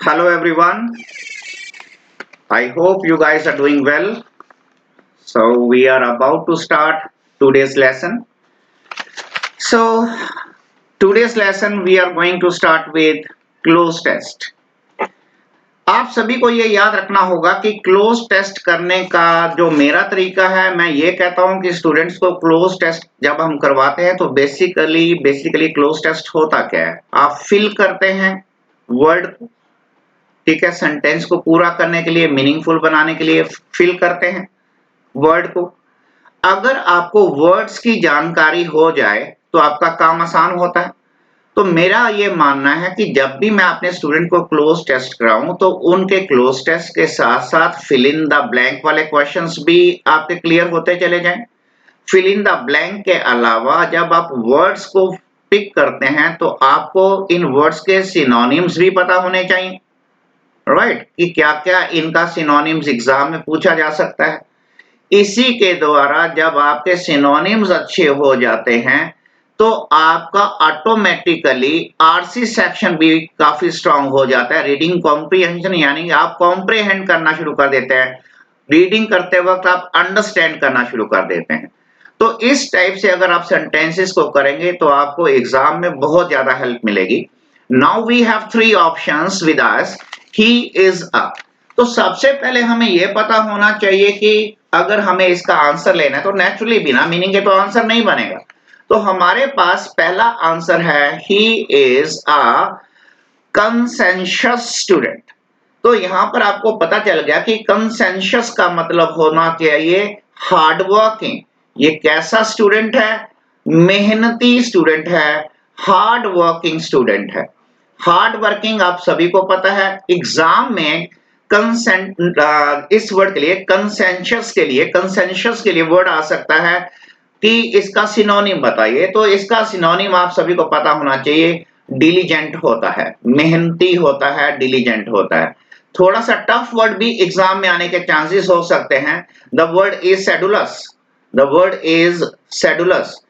Hello everyone. I hope you guys are doing well. So we are about to start today's lesson. So today's lesson we are going to start with cloze test. आप सभी को ये याद रखना होगा कि cloze test करने का जो मेरा तरीका है, मैं ये कहता हूं कि स्टूडेंट्स को क्लोज टेस्ट जब हम करवाते हैं तो बेसिकली क्लोज टेस्ट होता क्या है, आप फिल करते हैं वर्ड, ठीक है, सेंटेंस को पूरा करने के लिए, मीनिंगफुल बनाने के लिए फिल करते हैं वर्ड को। अगर आपको वर्ड्स की जानकारी हो जाए तो आपका काम आसान होता है। तो मेरा ये मानना है कि जब भी मैं अपने स्टूडेंट को क्लोज टेस्ट कराऊं तो उनके क्लोज टेस्ट के साथ साथ फिल इन द ब्लैंक वाले क्वेश्चंस भी आपके क्लियर होते चले जाएं। फिल इन द ब्लैंक के अलावा जब आप वर्ड्स को पिक करते हैं तो आपको इन वर्ड्स के सिनोनिम्स भी पता होने चाहिए, राइट, कि क्या क्या इनका सिनोनिम्स एग्जाम में पूछा जा सकता है। इसी के द्वारा जब आपके सिनोनिम्स अच्छे हो जाते हैं तो आपका ऑटोमेटिकली आरसी सेक्शन भी काफी स्ट्रांग हो जाता है। रीडिंग कॉम्प्रिहेंशन, यानी कि आप कॉम्प्रिहेंड करना शुरू कर देते हैं, रीडिंग करते वक्त आप अंडरस्टैंड करना शुरू कर देते हैं। तो इस टाइप से अगर आप सेंटेंसेस को करेंगे तो आपको एग्जाम में बहुत ज्यादा हेल्प मिलेगी। Now we have three options with us, he is a. तो सबसे पहले हमें यह पता होना चाहिए कि अगर हमें इसका आंसर लेना है तो नेचुरली बिना मीनिंग के तो आंसर नहीं बनेगा। तो हमारे पास पहला आंसर है he is a conscientious student. तो यहां पर आपको पता चल गया कि कंसेंशस का मतलब होना चाहिए हार्ड वर्किंग। ये कैसा स्टूडेंट है? मेहनती स्टूडेंट है, हार्ड वर्किंग स्टूडेंट है। हार्ड वर्किंग आप सभी को पता है, एग्जाम में इस वर्ड के लिए कंसेंशस के लिए वर्ड आ सकता है कि इसका सिनोनिम बताइए। तो इसका सिनोनिम आप सभी को पता होना चाहिए, डिलीजेंट होता है, मेहनती होता है, डिलीजेंट होता है। थोड़ा सा टफ वर्ड भी एग्जाम में आने के चांसेस हो सकते हैं। The word is sedulous. The word is sedulous.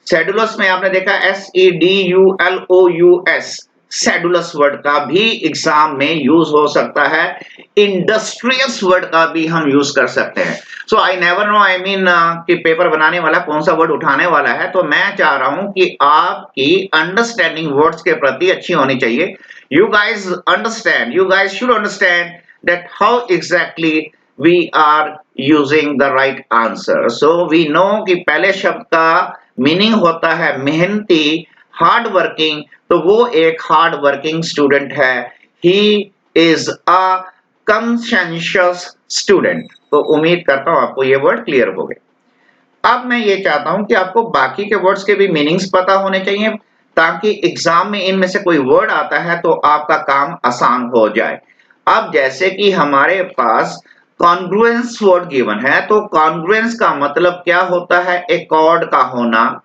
Sedulous में आपने देखा SEDULOUS, सेडुलस वर्ड का भी एग्जाम में यूज हो सकता है। इंडस्ट्रियस वर्ड का भी हम यूज कर सकते हैं। So I never know, I mean कि पेपर बनाने वाला कौन सा वर्ड उठाने वाला है। तो मैं चाह रहा हूं कि आपकी अंडरस्टैंडिंग वर्ड्स के प्रति अच्छी होनी चाहिए। You guys understand, you guys should understand that how exactly we are using the right answer. So we know कि पहले शब्द का मीनिंग होता है मेहनती, हार्ड वर्किंग। तो वो एक हार्ड वर्किंग स्टूडेंट है। He is a conscientious student. तो उम्मीद करता हूं आपको ये वर्ड क्लियर हो गए। अब मैं ये चाहता हूं कि आपको बाकी के वर्ड्स के भी मीनिंग्स पता होने चाहिए, ताकि एग्जाम में इनमें से कोई वर्ड आता है तो आपका काम आसान हो जाए। अब जैसे कि हमारे पास कॉन्ग्रुएंस वर्ड गिवन है, तो कॉन्ग्रुएंस का मतलब क्या होता है? एकॉर्ड का होना,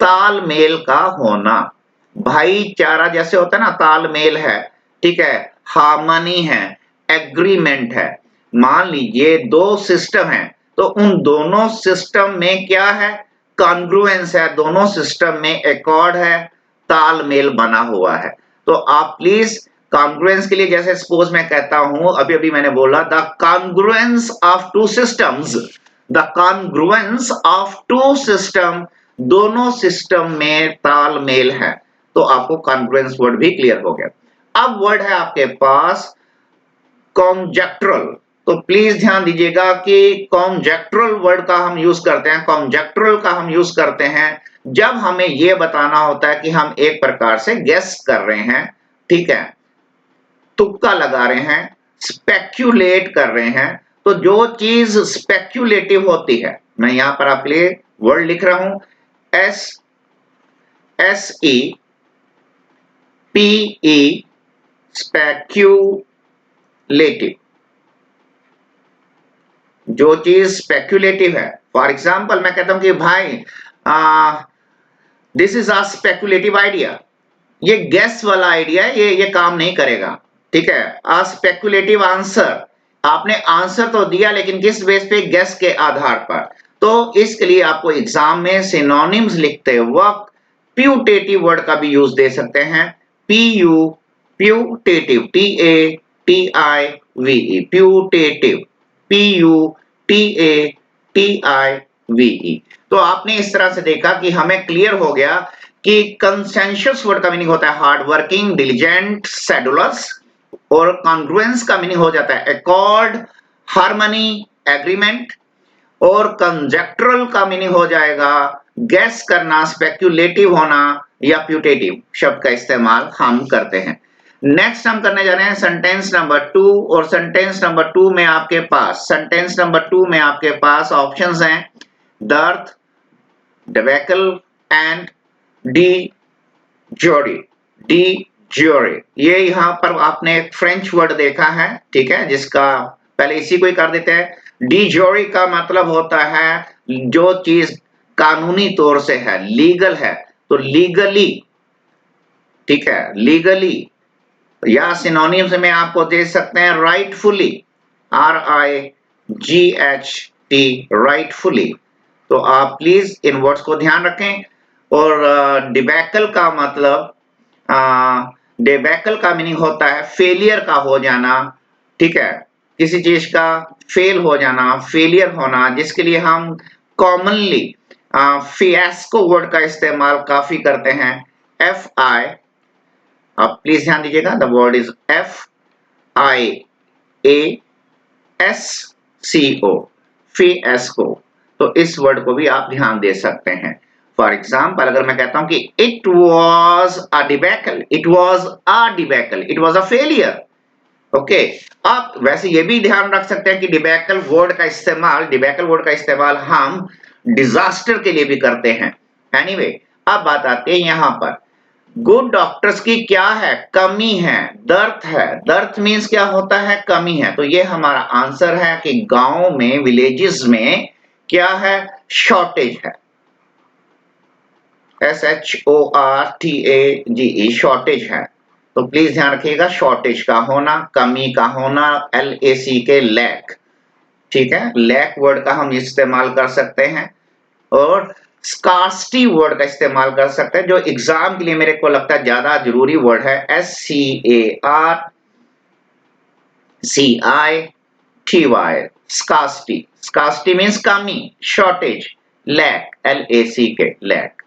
तालमेल का होना। भाईचारा जैसे होता है ना, तालमेल है, ठीक है, हार्मनी है, एग्रीमेंट है। मान लीजिए दो सिस्टम है, तो उन दोनों सिस्टम में क्या है? कॉन्ग्रुएंस है, दोनों सिस्टम में एकॉर्ड है, तालमेल बना हुआ है। तो आप प्लीज कॉन्ग्रुएंस के लिए, जैसे सपोज मैं कहता हूं, अभी अभी मैंने बोला the congruence of two systems, the congruence of two system, दोनों सिस्टम में तालमेल है। तो आपको कॉन्ग्रुएंस वर्ड भी क्लियर हो गया। अब वर्ड है आपके पास कॉन्जेक्टुरल। तो प्लीज ध्यान दीजिएगा कि कॉन्जेक्टुरल वर्ड का हम यूज करते हैं, कॉन्जेक्टुरल का हम यूज करते हैं जब हमें यह बताना होता है कि हम एक प्रकार से गेस कर रहे हैं, ठीक है, तुक्का लगा रहे हैं, स्पेक्यूलेट कर रहे हैं। तो जो चीज स्पेक्यूलेटिव होती है, मैं यहां पर आपके लिए वर्ड लिख रहा हूं, SEPE, स्पेक्यूलेटिव। जो चीज स्पेक्यूलेटिव है, फॉर एग्जाम्पल मैं कहता हूं कि भाई this is a speculative idea, ये गैस वाला आइडिया है, ये काम नहीं करेगा, ठीक है। अ स्पेक्यूलेटिव आंसर, आपने आंसर तो दिया लेकिन किस बेस पे? गैस के आधार पर। तो इसके लिए आपको एग्जाम में सिनोनिम्स लिखते वक्त प्यूटेटिव वर्ड का भी यूज दे सकते हैं, PU putative, T-A-T-I-V-E, putative, P-U-T-A-T-I-V-E। तो आपने इस तरह से देखा कि हमें क्लियर हो गया कि कंसेंसस वर्ड का मीनिंग होता है हार्ड वर्किंग, डिलिजेंट, सेडुलस, और कॉन्ग्रुएंस का मीनिंग हो जाता है अकॉर्ड, हार्मनी, एग्रीमेंट, और कंजेक्टुरल का मीनिंग हो जाएगा गैस करना, स्पेक्युलेटिव होना, या प्यूटेटिव शब्द का इस्तेमाल हम करते हैं। नेक्स्ट हम करने जा रहे हैं सेंटेंस नंबर 2, और सेंटेंस नंबर 2 में आपके पास ऑप्शंस हैं दर्थ, डेबेकल एंड डी जोरी। ये यहाँ पर आपने एक फ्रेंच वर्ड देखा है, ठीक है, जिसका पहले इसी को ही कर देते हैं। डी जोरी का मतलब होता है जो चीज कानूनी तौर से है, लीगल है, तो लीगली, ठीक है, लीगली, या सिनोनिम्स में आपको दे सकते हैं राइटफुली, RIGHT, राइटफुली। तो आप प्लीज इन वर्ड्स को ध्यान रखें। और डिबैकल का मतलब, डिबैकल का मीनिंग होता है फेलियर का हो जाना, ठीक है, किसी चीज का फेल हो जाना, फेलियर होना, जिसके लिए हम कॉमनली फियास्को वर्ड का इस्तेमाल काफी करते हैं, FI। आप प्लीज ध्यान दीजिएगा, the word is FIASCO, fiasco. तो इस वर्ड को भी आप ध्यान दे सकते हैं। फॉर एग्जाम्पल, अगर मैं कहता हूं कि it was a debacle, it was a debacle, it was a failure, okay. आप वैसे ये भी ध्यान रख सकते हैं कि डिबैकल वर्ड का इस्तेमाल हम डिजास्टर के लिए भी करते हैं। एनीवे, अब बात आती है यहां पर गुड डॉक्टर्स की क्या है, कमी है, दर्द है। दर्द मीन्स क्या होता है, कमी है। तो ये हमारा आंसर है कि गांव में, विलेजेस में क्या है, शॉर्टेज है, SHORTAGE, शॉर्टेज है। तो प्लीज ध्यान रखिएगा, शॉर्टेज का होना, कमी का होना, LAC, लैक, ठीक है, लैक वर्ड का हम इस्तेमाल कर सकते हैं, और स्कार्सिटी वर्ड का इस्तेमाल कर सकते हैं, जो एग्जाम के लिए मेरे को लगता है ज्यादा जरूरी वर्ड है, SCARCITY, स्कार्सिटी। स्कार्सिटी मीन्स कमी, शॉर्टेज, लैक, LAC, लैक।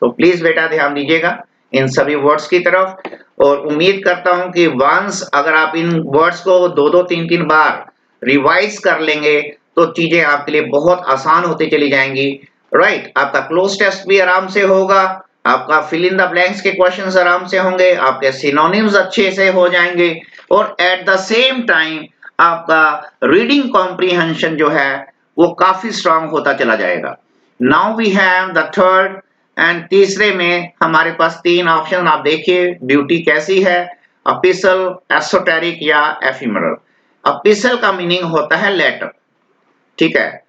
तो प्लीज बेटा ध्यान दीजिएगा इन सभी वर्ड्स की तरफ, और उम्मीद करता हूं कि वंस अगर आप इन वर्ड्स को 2-2, 3-3 बार रिवाइज कर लेंगे तो चीजें आपके लिए बहुत आसान होती चली जाएंगी, राइट। आपका क्लोज टेस्ट भी आराम से होगा, आपका फिल इन द ब्लैंक्स के क्वेश्चंस आराम से होंगे, आपके सिनोनिम्स अच्छे से हो जाएंगे, और एट द सेम टाइम आपका रीडिंग कॉम्प्रिहेंशन जो है वो काफी स्ट्रांग होता चला जाएगा। Now we have the third, and तीसरे में हमारे पास 3 ऑप्शन, आप देखिए ब्यूटी कैसी है, अपिसल, एसोटेरिक, या एफिमरल। अपिसल का मीनिंग होता है लेटर, ठीक है,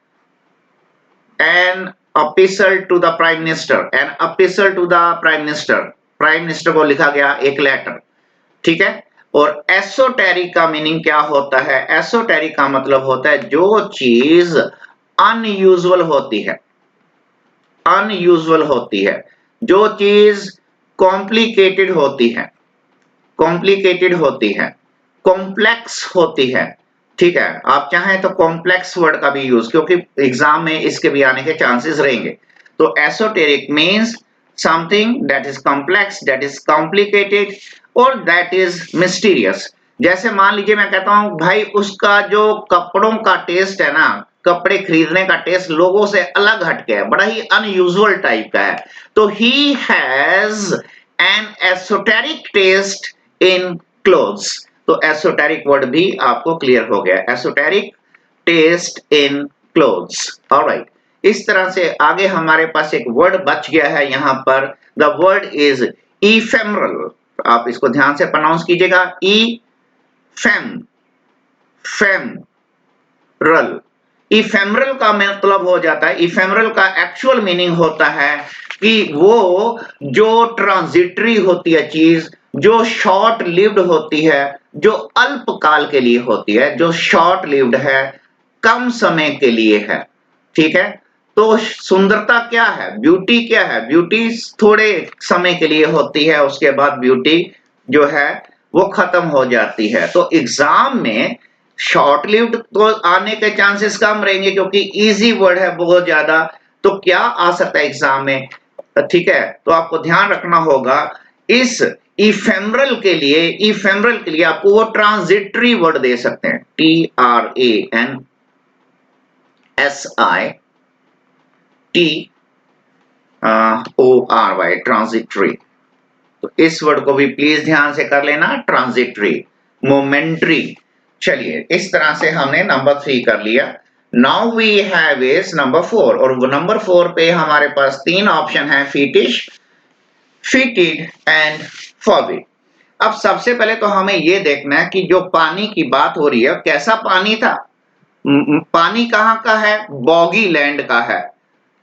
an appeal to the prime minister, an appeal to the prime minister, prime minister को लिखा गया एक लेटर, ठीक है। और एसोटेरिक का मीनिंग क्या होता है, एसोटेरिक का मतलब होता है जो चीज अनयूजुअल होती है, अनयूजुअल होती है, जो चीज कॉम्प्लिकेटेड होती है, कॉम्प्लिकेटेड होती है, कॉम्प्लेक्स होती है, ठीक है। आप चाहें तो कॉम्प्लेक्स वर्ड का भी यूज, क्योंकि एग्जाम में इसके भी आने के चांसेस रहेंगे। तो esoteric means something that is complex, that is complicated, और दैट इज मिस्टीरियस। जैसे मान लीजिए मैं कहता हूं भाई उसका जो कपड़ों का टेस्ट है ना, कपड़े खरीदने का टेस्ट लोगों से अलग हटके है, बड़ा ही अनयूजुअल टाइप का है, तो he has an esoteric taste in clothes. तो एसोटेरिक वर्ड भी आपको क्लियर हो गया, esoteric taste in clothes, alright. इस तरह से आगे हमारे पास एक वर्ड बच गया है यहाँ पर, द वर्ड इज इफेमरल। आप इसको ध्यान से प्रोनाउंस कीजिएगा, फेमरल। इफेमरल का मतलब हो जाता है, इफेमरल का एक्चुअल मीनिंग होता है कि वो जो ट्रांजिटरी होती है चीज, जो शॉर्ट लिव्ड होती है, जो अल्पकाल के लिए होती है, जो शॉर्ट लिव्ड है, कम समय के लिए है, ठीक है। तो सुंदरता क्या है, ब्यूटी क्या है, ब्यूटी थोड़े समय के लिए होती है, उसके बाद ब्यूटी जो है वो खत्म हो जाती है। तो एग्जाम में शॉर्ट लिव्ड तो आने के चांसेस कम रहेंगे क्योंकि इजी वर्ड है बहुत ज्यादा। तो क्या आ सकता है एग्जाम में, ठीक है, तो आपको ध्यान रखना होगा इस इफेमरल के लिए आपको वो ट्रांजिटरी वर्ड दे सकते हैं, TRANSITORY, ट्रांजिटरी। तो इस वर्ड को भी प्लीज ध्यान से कर लेना, ट्रांजिटरी, मोमेंट्री। चलिए, इस तरह से हमने नंबर 3 कर लिया। Now we have is number 4, और नंबर 4 पे हमारे पास 3 ऑप्शन है, फिटिश, फिटेड एंड फॉरबिड। अब सबसे पहले तो हमें यह देखना है कि जो पानी की बात हो रही है कैसा पानी था। पानी कहाँ का है, बॉगी लैंड का है,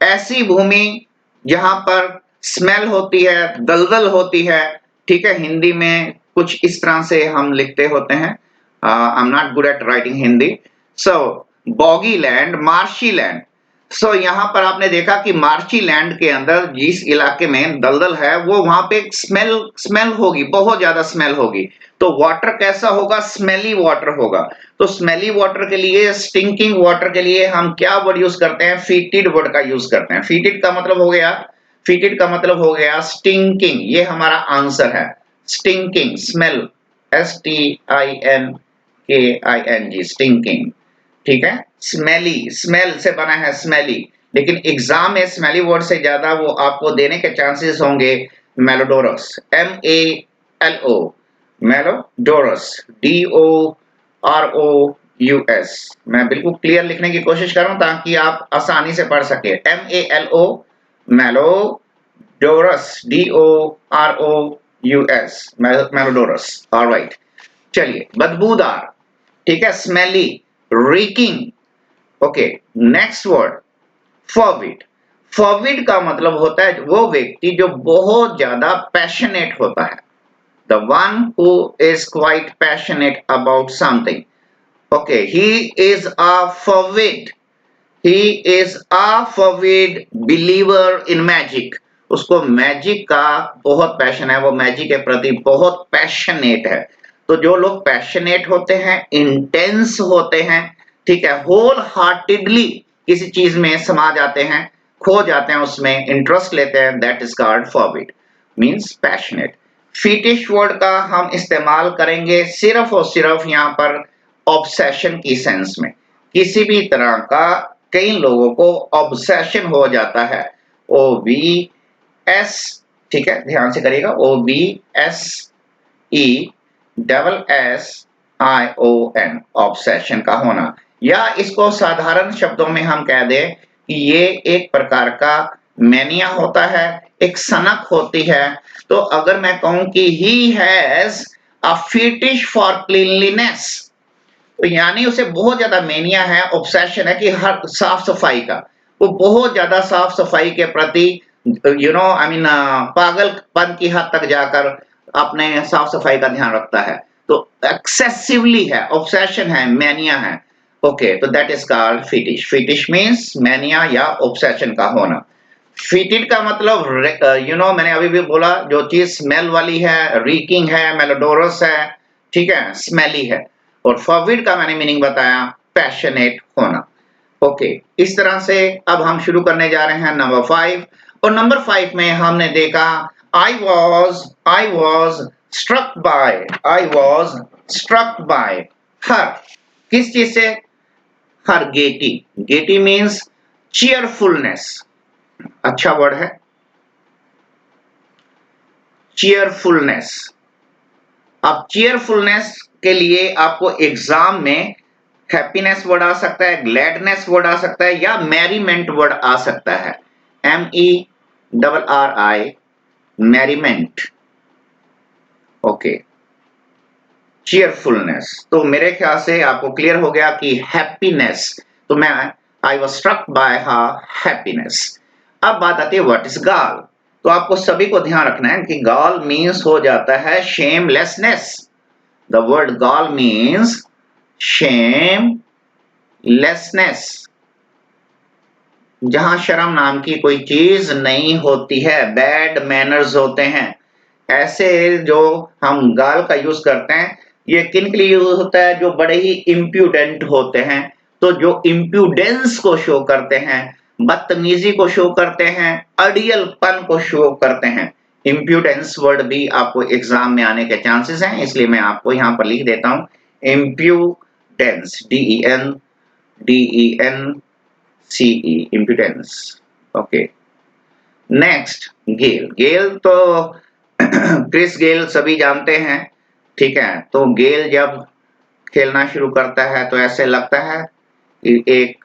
ऐसी भूमि जहां पर स्मेल होती है, दलदल होती है, ठीक है। हिंदी में कुछ इस तरह से हम लिखते होते हैं, I am not good at writing Hindi. So boggy land, marshy land. So यहाँ पर आपने देखा कि मार्ची लैंड के अंदर जिस इलाके में दलदल है वो वहां पे स्मेल होगी, बहुत ज्यादा स्मेल होगी। तो वाटर कैसा होगा, स्मेली वाटर होगा। तो स्मेली वाटर के लिए, स्टिंकिंग वाटर के लिए हम क्या वर्ड यूज करते हैं, फीटिड वर्ड का यूज करते हैं। फीटिड का मतलब हो गया स्टिंकिंग, ये हमारा आंसर है। स्टिंकिंग, स्मेल, STINKING, स्टिंकिंग, ठीक है। स्मेली, स्मेल से बना है स्मेली, लेकिन एग्जाम में स्मेली वर्ड से ज्यादा वो आपको देने के चांसेस होंगे मेलोडोरस, MALO, मेलोडोरस, DOROUS। मैं बिल्कुल क्लियर लिखने की कोशिश कर रहा हूं ताकि आप आसानी से पढ़ सके। MALO, मेलोडोरस, DOROUS, मेलोडोरस। ऑलराइट, चलिए, बदबूदार, ठीक है, smelly, reeking. Okay, next word, forbid. Forbid का मतलब होता है वो व्यक्ति जो बहुत ज्यादा पैशनेट होता है, the one who is quite passionate about something. Okay, he is a forbid, he is a forbid believer in magic. उसको मैजिक का बहुत पैशन है, वो मैजिक के प्रति बहुत पैशनेट है। तो जो लोग पैशनेट होते हैं, इंटेंस होते हैं, ठीक है, होल हार्टेडली किसी चीज में समा जाते हैं, खो जाते हैं, उसमें इंटरेस्ट लेते हैं, that is called fervid, means passionate. Fetish word का हम इस्तेमाल करेंगे सिर्फ और सिर्फ यहाँ पर ऑब्सेशन की सेंस में। किसी भी तरह का, कई लोगों को ऑब्सेशन हो जाता है, OBS, ठीक है, ध्यान से करिएगा, OBSESSION, ऑब्सेशन का होना। या इसको साधारण शब्दों में हम कह दें कि ये एक प्रकार का मैनिया होता है, एक सनक होती है। तो अगर मैं कहूं कि he has a fetish for cleanliness, तो यानी उसे बहुत ज्यादा मेनिया है, ऑब्सेशन है कि हर साफ सफाई का, वो बहुत ज्यादा साफ सफाई के प्रति आई मीन पागलपन की हद तक जाकर अपने साफ सफाई का ध्यान रखता है। तो एक्सेसिवली है, ऑब्सेशन है, मैनिया है। ओके, तो that is called fetish. Fetish means mania या ऑब्सेशन का होना। फिटिड का मतलब मैंने अभी भी बोला, जो चीज स्मेल वाली है, रीकिंग है, मेलोडोरस है, ठीक है, स्मेली है। और फॉरबिड का मैंने मीनिंग बताया, पैशनेट होना। ओके, इस तरह से अब हम शुरू करने जा रहे हैं नंबर 5। और नंबर 5 में हमने देखा I was struck by her, किस चीज से, her gaiety. Gaiety means cheerfulness, अच्छा वर्ड है, चीयरफुलनेस। अब चीयरफुलनेस के लिए आपको एग्जाम में हैप्पीनेस वर्ड आ सकता है, ग्लैडनेस वर्ड आ सकता है, या मैरीमेंट वर्ड आ सकता है, MERRI, मैरीमेंट। Okay, cheerfulness. तो मेरे ख्याल से आपको क्लियर हो गया कि हैप्पीनेस, तो मैं I was struck by happiness. अब बात आती है व्हाट इज गाल। तो आपको सभी को ध्यान रखना है कि गाल मीन्स हो जाता है शेमलेसनेस। द वर्ड गाल मीन्स शेमलेसनेस, जहां शर्म नाम की कोई चीज नहीं होती है, बैड मैनर्स होते हैं, ऐसे जो हम गाल का यूज करते हैं, ये किन के लिए यूज होता है? जो बड़े ही इम्प्यूडेंट होते हैं, तो जो इम्प्यूडेंस को शो करते हैं, बदतमीजी को शो करते हैं, अड़ियलपन को शो करते हैं। इम्प्यूडेंस वर्ड भी आपको एग्जाम में आने के चांसेस हैं, इसलिए मैं आपको यहाँ पर लिख देता हूँ impudence, DENCE, impudence. Okay, next gale. Gale तो क्रिस गेल सभी जानते हैं, ठीक है। तो गेल जब खेलना शुरू करता है तो ऐसे लगता है कि एक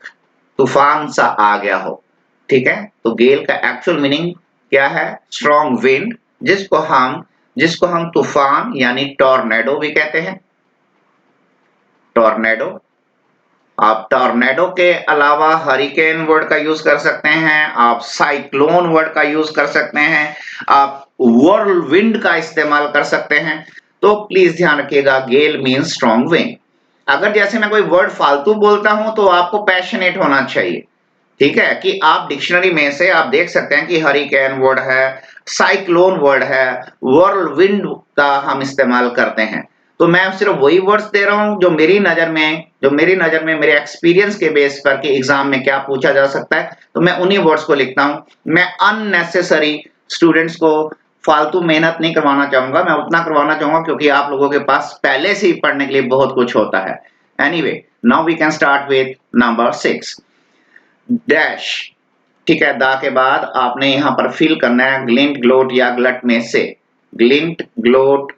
तूफान सा आ गया हो, ठीक है। तो गेल का एक्चुअल मीनिंग क्या है? स्ट्रॉन्ग विंड, जिसको हम तूफान यानी टॉर्नेडो भी कहते हैं। टॉर्नेडो, आप टॉर्नेडो के अलावा हरिकेन वर्ड का यूज कर सकते हैं, आप साइक्लोन वर्ड का यूज कर सकते हैं, आप व्हर्लविंड का इस्तेमाल कर सकते हैं। तो प्लीज ध्यान रखिएगा, गेल मीन्स स्ट्रॉन्ग विंड। अगर जैसे मैं कोई वर्ड फालतू बोलता हूं तो आपको पैशनेट होना चाहिए, ठीक है, कि आप डिक्शनरी में से आप देख सकते हैं कि हरिकेन वर्ड है, साइक्लोन वर्ड है, व्हर्लविंड का हम इस्तेमाल करते हैं। तो मैं सिर्फ वही वर्ड्स दे रहा हूं जो मेरी नजर में मेरे एक्सपीरियंस के बेस पर कि एग्जाम में क्या पूछा जा सकता है, तो मैं उन्हीं वर्ड्स को लिखता हूं। मैं अननेसेसरी स्टूडेंट्स को फालतू मेहनत नहीं करवाना चाहूंगा, मैं उतना करवाना चाहूंगा क्योंकि आप लोगों के पास पहले से ही पढ़ने के लिए बहुत कुछ होता है। Anyway, now we can start with number 6, dash, ठीक है। दा के बाद आपने यहां पर फिल करना है ग्लिंट, ग्लोट या ग्लट में से। ग्लिंट, ग्लोट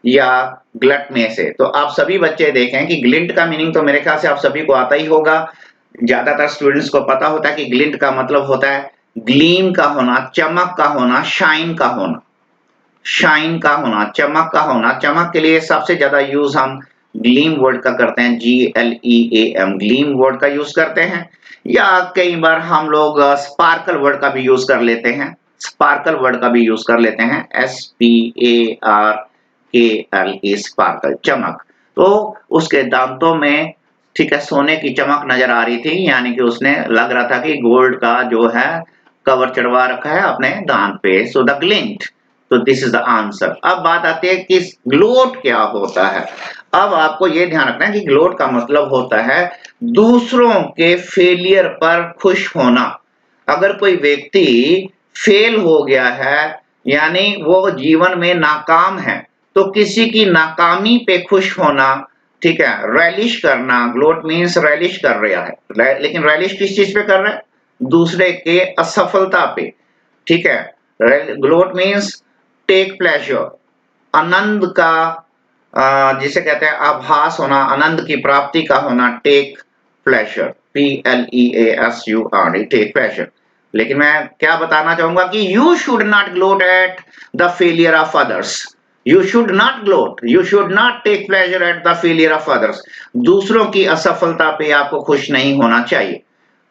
या ग्लट में से। तो आप सभी बच्चे देखें कि ग्लिंट का मीनिंग तो मेरे ख्याल से आप सभी को आता ही होगा। ज्यादातर स्टूडेंट्स को पता होता है कि ग्लिंट का मतलब होता है ग्लीम का होना, चमक का होना, शाइन का होना। शाइन का होना, चमक का होना। चमक के लिए सबसे ज्यादा यूज हम ग्लीम वर्ड का करते हैं, GLEAM, ग्लीम वर्ड का यूज करते हैं। या कई बार हम लोग स्पार्कल वर्ड का भी यूज कर लेते हैं, स्पार्कल वर्ड का भी यूज कर लेते हैं, SPARKLE, स्पार्कल, चमक। तो उसके दांतों में, ठीक है, सोने की चमक नजर आ रही थी, यानी कि उसने लग रहा था कि गोल्ड का जो है कवर चढ़वा रखा है अपने दांत पे। सो द ग्लिंट, तो दिस इज द आंसर। अब बात आती है कि ग्लोट क्या होता है। अब आपको यह ध्यान रखना है कि ग्लोट का मतलब होता है दूसरों के फेलियर पर खुश होना। अगर कोई व्यक्ति फेल हो गया है, यानी वो जीवन में नाकाम है, तो किसी की नाकामी पे खुश होना, ठीक है, रैलिश करना। ग्लोट मीन्स रैलिश कर रहा है, लेकिन रैलिश किस चीज पे कर रहा है? दूसरे के असफलता पे, ठीक है। ग्लोट मीन्स टेक प्लेजर, आनंद का, जिसे कहते हैं आभास होना, आनंद की प्राप्ति का होना, take pleasure, PLEASUR, take pleasure. लेकिन मैं क्या बताना चाहूंगा कि you should not gloat at the failure of others. You should not gloat, you should not take pleasure at the failure of others. दूसरों की असफलता पे आपको खुश नहीं होना चाहिए।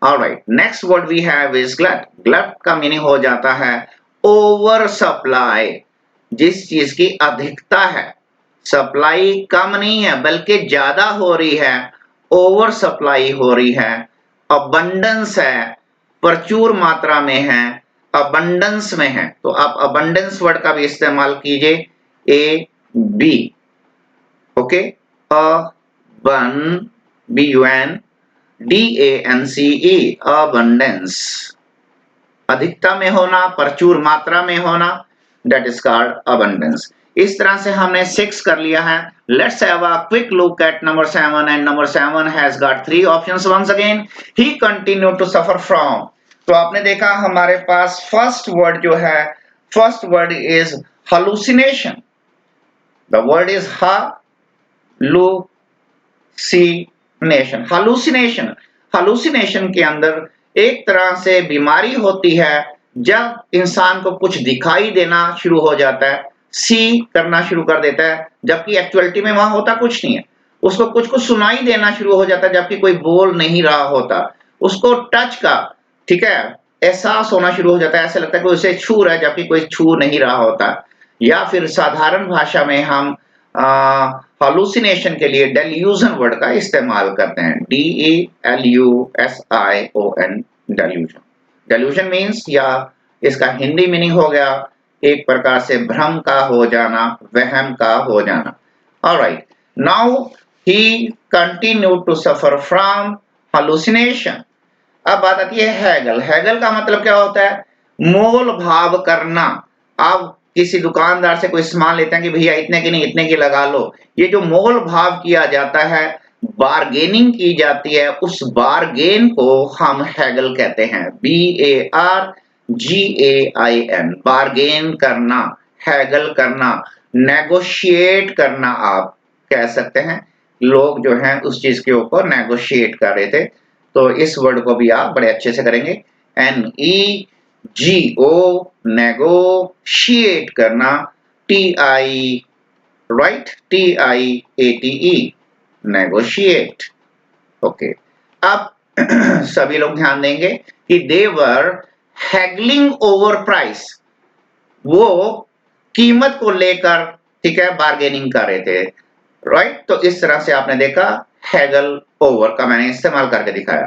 Alright, next word we have is glut. Glut का मीनिंग हो जाता है ओवर सप्लाई, जिस चीज की अधिकता है, सप्लाई कम नहीं है बल्कि ज्यादा हो रही है, ओवर सप्लाई हो रही है। अबंडेंस है, प्रचुर मात्रा में है, अबंडेंस में है। तो आप अबंडेंस वर्ड का भी इस्तेमाल कीजिए, AB, ओके, BUNDANCE, अबंडेंस, अधिकता में होना, प्रचुर मात्रा में होना, दैट इज कॉल्ड अबंडेंस। इस तरह से हमने 6 कर लिया है। Let's have a quick look at number 7, and number 7 has got 3 options once again. He continue to suffer from. तो आपने देखा हमारे पास फर्स्ट वर्ड जो है, first word is hallucination. The word is hallucination. hallucination hallucination के अंदर एक तरह से बीमारी होती है जब इंसान को कुछ दिखाई देना शुरू हो जाता है, सी करना शुरू कर देता है, जबकि एक्चुअलिटी में वहां होता कुछ नहीं है। उसको कुछ कुछ सुनाई देना शुरू हो जाता है जबकि कोई बोल नहीं रहा होता। उसको टच का, ठीक है, एहसास होना शुरू हो जाता है, ऐसा लगता है कि उसे छू रहा है जबकि कोई छू नहीं रहा होता। या फिर साधारण भाषा में हम हालुसिनेशन के लिए डेल्यूजन वर्ड का इस्तेमाल करते हैं, DELUSION, डेल्यूजन। डेल्यूजन मीन्स, या इसका हिंदी मीनिंग हो गया एक प्रकार से भ्रम का हो जाना, वहम का हो जाना। Alright, now he continued to suffer from hallucination. अब बात आती है हैगल। हैगल का मतलब क्या होता है? मोल भाव करना। आप किसी दुकानदार से कोई सामान लेते हैं कि भैया इतने की नहीं इतने की लगा लो। ये जो मोल भाव किया जाता है, बार्गेनिंग की जाती है, उस बार्गेन को हम हैगल कहते हैं। BARGAIN, बार्गेन करना, हैगल करना, नेगोशिएट करना आप कह सकते हैं। लोग जो हैं उस चीज के ऊपर नेगोशिएट कर रहे थे, तो इस वर्ड को भी आप बड़े अच्छे से करेंगे। NEGO, नेगोशिएट करना। TI, right, TIATE, negotiate. Okay, अब सभी लोग ध्यान देंगे कि दे वर हैगलिंग ओवर प्राइस। वो कीमत को लेकर, ठीक है, बार्गेनिंग कर रहे थे, राइट। तो इस तरह से आपने देखा हैगल ओवर का मैंने इस्तेमाल करके दिखाया।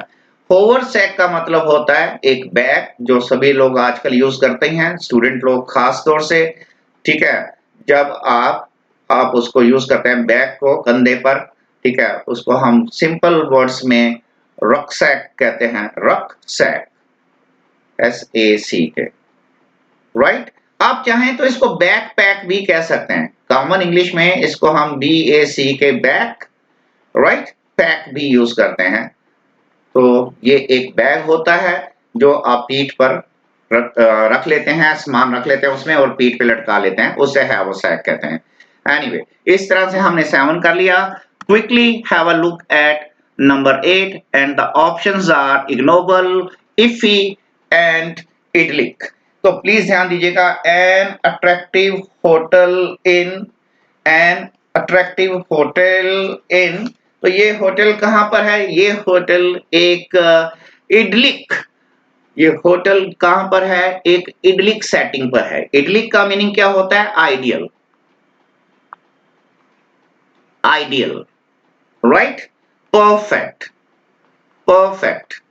होवर सैक का मतलब होता है एक बैग जो सभी लोग आजकल यूज करते हैं, स्टूडेंट लोग खास तौर से, ठीक है। जब आप उसको यूज करते हैं बैग को कंधे पर, ठीक है, उसको हम सिंपल वर्ड्स में रक्सैक कहते हैं। Rucksack, SAC, right. आप चाहें तो इसको बैक पैक भी कह सकते हैं। कॉमन इंग्लिश में इसको हम BAC बैक, राइट, पैक भी यूज करते हैं। तो ये एक बैग होता है जो आप पीठ पर रख लेते हैं, सामान रख लेते हैं उसमें और पीठ पे लटका लेते हैं, उसे हैवरसैक कहते हैं। एनीवे, इस तरह से हमने 7 कर लिया। Quickly have a look at number 8 and the options are ignoble, iffy and idyllic. तो प्लीज ध्यान दीजिएगा। An attractive hotel inn, an attractive hotel inn, तो ये होटल कहां पर है? ये होटल एक इडलिक, ये होटल कहां पर है? एक इडलिक सेटिंग पर है। इडलिक का मीनिंग क्या होता है? Ideal, ideal, right, perfect, perfect.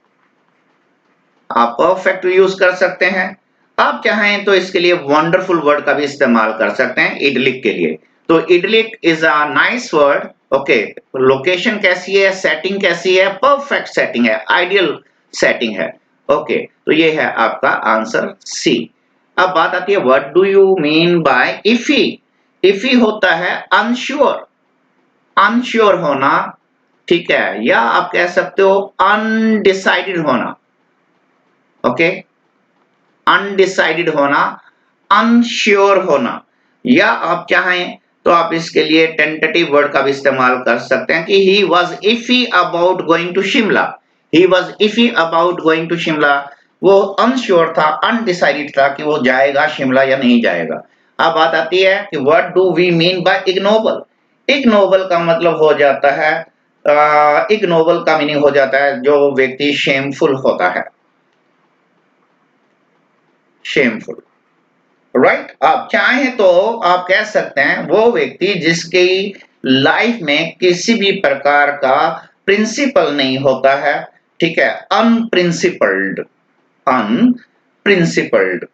आप परफेक्ट यूज कर सकते हैं। आप चाहें तो इसके लिए वंडरफुल वर्ड का भी इस्तेमाल कर सकते हैं इडलिक के लिए। तो idyllic is a nice word. Okay, location कैसी है, सेटिंग कैसी है? परफेक्ट सेटिंग है, आइडियल सेटिंग है। ओके, तो ये है आपका आंसर सी। अब बात आती है what do you mean by iffy. Iffy होता है अनश्योर, अनश्योर होना, ठीक है, या आप कह सकते हो अनडिसाइडेड होना। ओके, अनडिसाइडेड होना, अनश्योर होना, या आप चाहें तो आप इसके लिए टेंटेटिव वर्ड का भी इस्तेमाल कर सकते हैं कि he was iffy about going to Shimla. He was iffy about going to Shimla, वो अनश्योर था, अनडिसाइडेड था कि वो जाएगा शिमला या नहीं जाएगा। अब बात आती है कि what do we mean by ignoble. Ignoble का मतलब हो जाता है, इग्नोबल का मीनिंग हो जाता है जो व्यक्ति शेमफुल होता है, शेमफुल, राइट। आप चाहें तो आप कह सकते हैं वो व्यक्ति जिसकी लाइफ में किसी भी प्रकार का प्रिंसिपल नहीं होता है, ठीक है, अनप्रिंसिपल्ड, अनप्रिंसिपल्ड।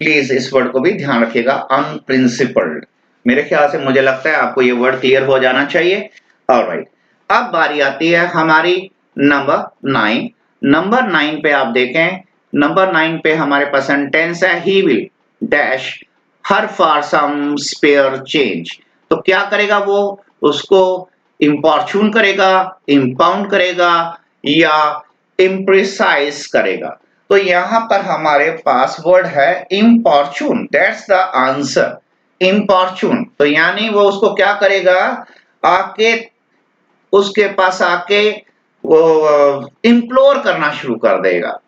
प्लीज इस वर्ड को भी ध्यान रखिएगा, अनप्रिंसिपल्ड। मेरे ख्याल से मुझे लगता है आपको ये वर्ड क्लियर हो जाना चाहिए। ऑलराइट, अब बारी आती है हमारी नंबर 9। नंबर 9 पे आप देखें, नंबर 9 पे हमारे पास सेंटेंस है he will dash her for some spare change. तो क्या करेगा वो? उसको इंपॉर्चून करेगा, इंपाउंड करेगा, या इम्प्रिसाइज करेगा। तो यहां पर हमारे पास वर्ड है इम्पॉर्चून, दैट्स द आंसर। इम्पॉर्चून, तो यानी वो उसको क्या करेगा? आके उसके पास आके वो इम्प्लोर करना शुरू कर देगा।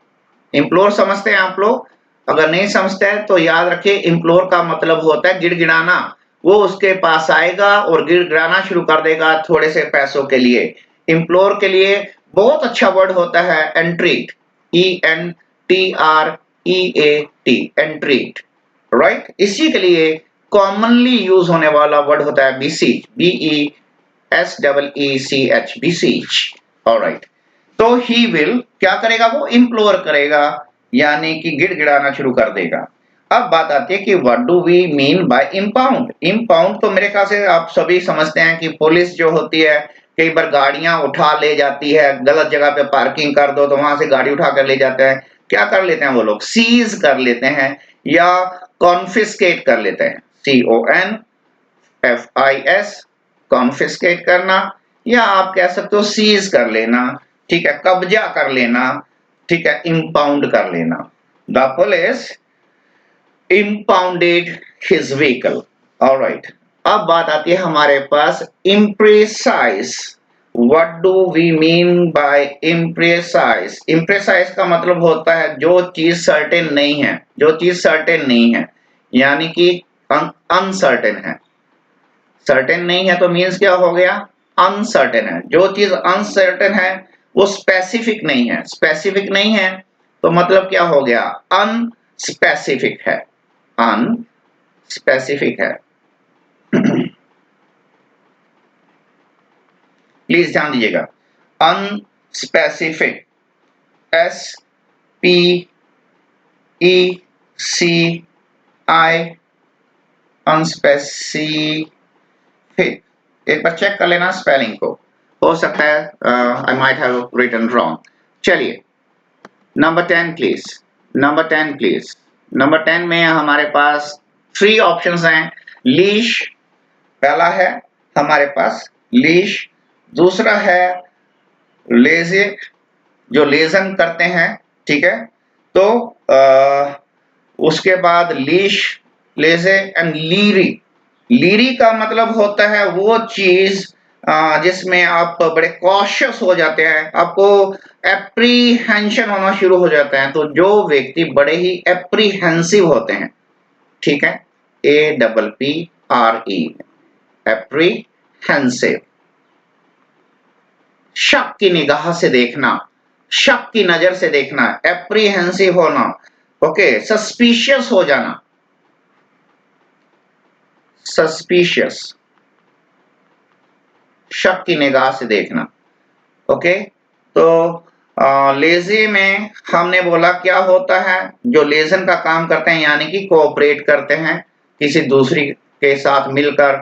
इम्प्लोर समझते हैं आप लोग? अगर नहीं समझते हैं तो याद रखिए, इम्प्लोर का मतलब होता है गिड़गिड़ाना। वो उसके पास आएगा और गिड़गिड़ाना शुरू कर देगा थोड़े से पैसों के लिए। इम्प्लोर के लिए बहुत अच्छा वर्ड होता है एंट्रीट, ENTREAT, एंट्रीट, राइट। इसी के लिए कॉमनली यूज होने वाला वर्ड होता है बीसीच, BESEECH, बीसीच, ऑलराइट। तो ही विल क्या करेगा, वो इम्प्लोर करेगा, यानी कि गिड़गिड़ाना शुरू कर देगा। अब बात आती है कि what do we mean by impound. Impound तो मेरे ख्याल से आप सभी समझते हैं कि पुलिस जो होती है कई बार गाड़ियां उठा ले जाती है, गलत जगह पे पार्किंग कर दो तो वहां से गाड़ी उठा कर ले जाते हैं। क्या कर लेते हैं वो लोग, सीज कर लेते हैं या कॉन्फिस्केट कर लेते हैं, CONFIS, कॉन्फिस्केट करना, या आप कह सकते हो सीज कर लेना, ठीक है, कब्जा कर लेना, ठीक है, इंपाउंड कर लेना। The police impounded his vehicle. Alright. अब बात आती है हमारे पास imprecise. What do we mean by imprecise? Imprecise का मतलब होता है जो चीज सर्टेन नहीं है, जो चीज सर्टेन नहीं है, यानी कि अनसर्टेन है। सर्टेन नहीं है तो मीन्स क्या हो गया, अनसर्टेन है। जो चीज अनसर्टेन है वो स्पेसिफिक नहीं है, स्पेसिफिक नहीं है तो मतलब क्या हो गया, अनस्पेसिफिक है, अनस्पेसिफिक है। प्लीज ध्यान दीजिएगा, अनस्पेसिफिक, SPECI, अनस्पेसिफिक। एक बार चेक कर लेना स्पेलिंग को, हो सकता है I might have written wrong. चलिए number 10 please, number 10 please. Number 10 में हमारे पास 3 ऑप्शंस हैं। लीश पहला है हमारे पास, लीश। दूसरा है लेजे, जो लेजन करते हैं, ठीक है। तो उसके बाद लीश, लेजे एंड लीरी। लीरी का मतलब होता है वो चीज जिसमें आप बड़े कॉशियस हो जाते हैं, आपको एप्रीहेंशन होना शुरू हो जाता है। तो जो व्यक्ति बड़े ही एप्रीहेंसिव होते हैं, ठीक है, APPRE, एप्रीहेंसिव, शक की निगाह से देखना, शक की नजर से देखना, एप्रीहेंसिव होना, ओके, सस्पिशियस हो जाना, सस्पिशियस, शक की निगाह से देखना, ओके। तो लेजे में हमने बोला क्या होता है, जो लेजन का काम करते हैं यानी कि कोऑपरेट करते हैं, किसी दूसरी के साथ मिलकर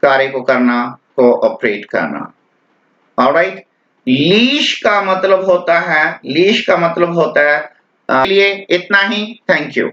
कार्य को करना, कोऑपरेट करना। ऑलराइट। लीश का मतलब होता है, लीश का मतलब होता है, लिए इतना ही, थैंक यू।